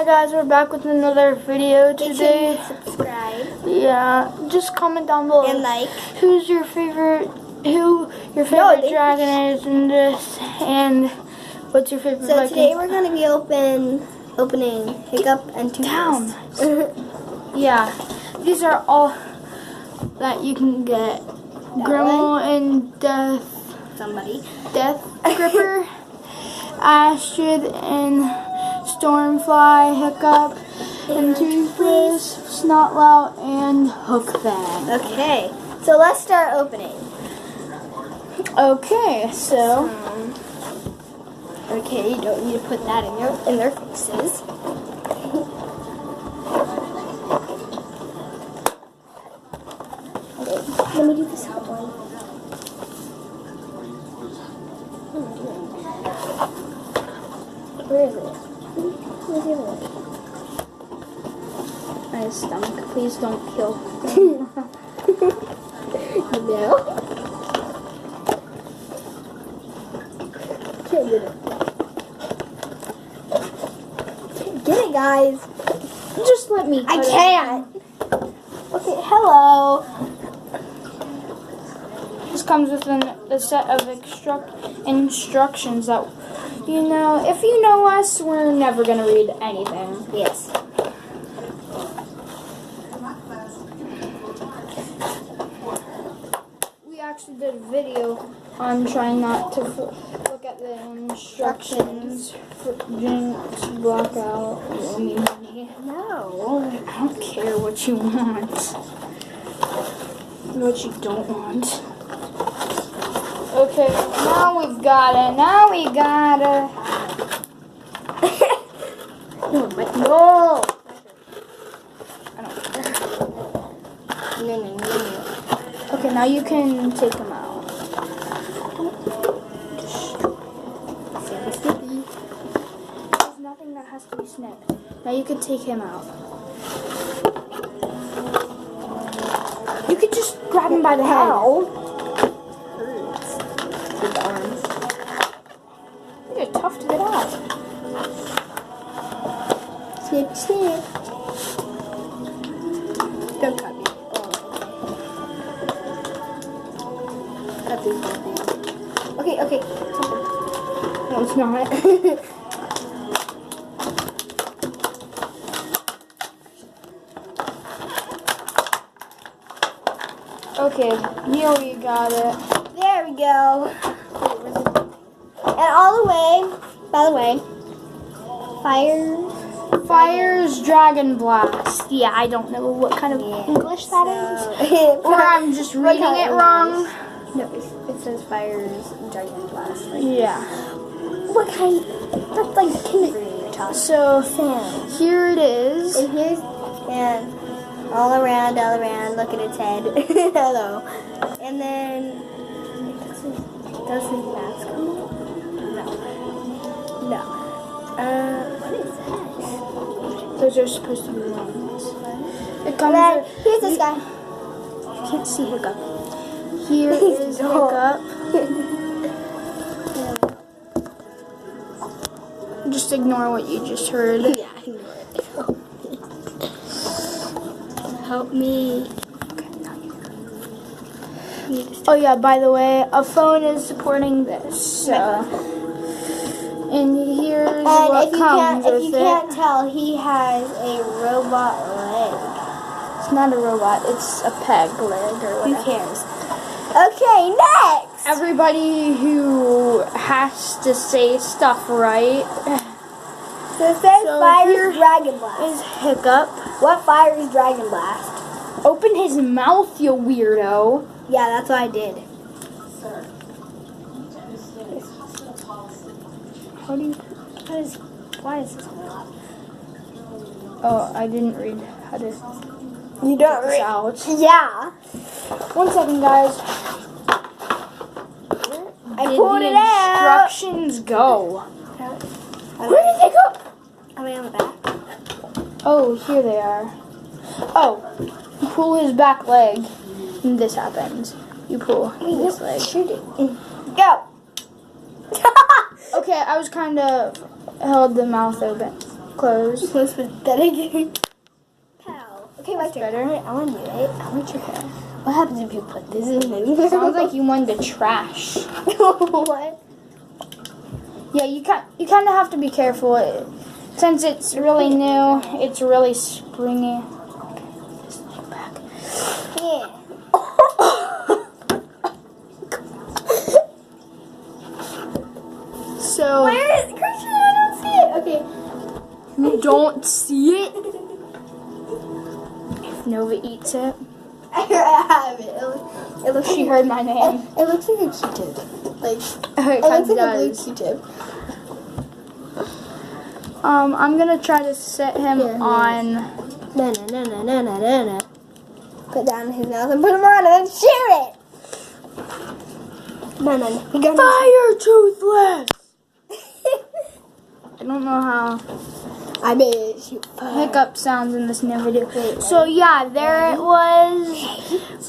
Hi guys, we're back with another video today. Make sure you subscribe. Yeah, just comment down below And like. who your favorite dragon is in this, and what's your favorite So Viking? today we're gonna be opening Hiccup and Toothless. Yeah, these are all that you can get. Grimmel and Death Gripper, Astrid and Stormfly, Hiccup and Toothless, Snotlout and Hookfang. Okay, so let's start opening. Okay, so okay, you don't need to put that in their faces. Okay, let me do this one. Where is it? Where's the other one? my stomach. Please don't kill. No. Can't get it. Can't get it, guys. Just let me. I can't. Okay, hello. This comes with a set of instructions that, if you know us, we're never going to read anything. Yes. We actually did a video on trying not to look at the instructions for Jinx, Blackout, Romy Honey. No. I don't care what you want. What you don't want. Okay, now we got it. No. I don't care. No. Okay, now you can take him out. There's nothing that has to be snipped. Now you can take him out. You could just grab him by the head. Hurts. Big arms. They're tough to get out. Snip. Don't cut me. Oh. Okay. No, it's not. Okay, here we got it. There we go. And all the way, by the way, Fire's Dragon Blast. Yeah, I don't know what kind of English that is. Or I'm just reading it wrong. No, it says Fire's Dragon Blast. Right? Yeah. What kind? That's like kindergarten talk. So, here it is. And all around, look at its head. Hello. And then, does his mask come off? No. What is that? Those are supposed to be ones. It comes Then, here's this guy. You can't see Hiccup. Here is Hiccup. Just ignore what you just heard. Yeah, ignore it. Help me. Oh yeah, by the way, a phone is supporting this. So, and here's what comes with it. If you can't tell, he has a robot leg. It's not a robot, it's a peg leg or whatever. Who cares? Okay, next! Everybody who has to say stuff right. So it says Fire's Dragon Blast. Is Hiccup. What Fire's Dragon Blast? Open his mouth, you weirdo. Yeah, that's what I did. Why is this? Oh, I didn't read how to You don't read out. Yeah. 1 second, guys. I pulled it out. Instructions go. Where did they go? Are they on the back? Oh, here they are. Oh, you pull his back leg, and this happens. You pull this leg. Shoot it. Go. Okay, I was kind of held the mouth open. close. Most pathetic. Pow. Okay, my turn. Better. I want to do it. I want your hair. What happens if you put this in the Sounds like you wanted to trash. What? Yeah, you kind of have to be careful. Since it's really new, it's really springy. Yeah. So Where is Christian? I don't see it. Okay. you don't see it. If Nova eats it, I have it. It looks. she heard my name. It looks like a Q-tip. Like It it kind looks of like a blue does. Q-tip. I'm gonna try to set him Here, on. No. Put down his mouth and put him on and then shoot it. No. He got Fire, toothless. I don't know how I made it shoot. hiccup sounds in this new video. So yeah, there it was.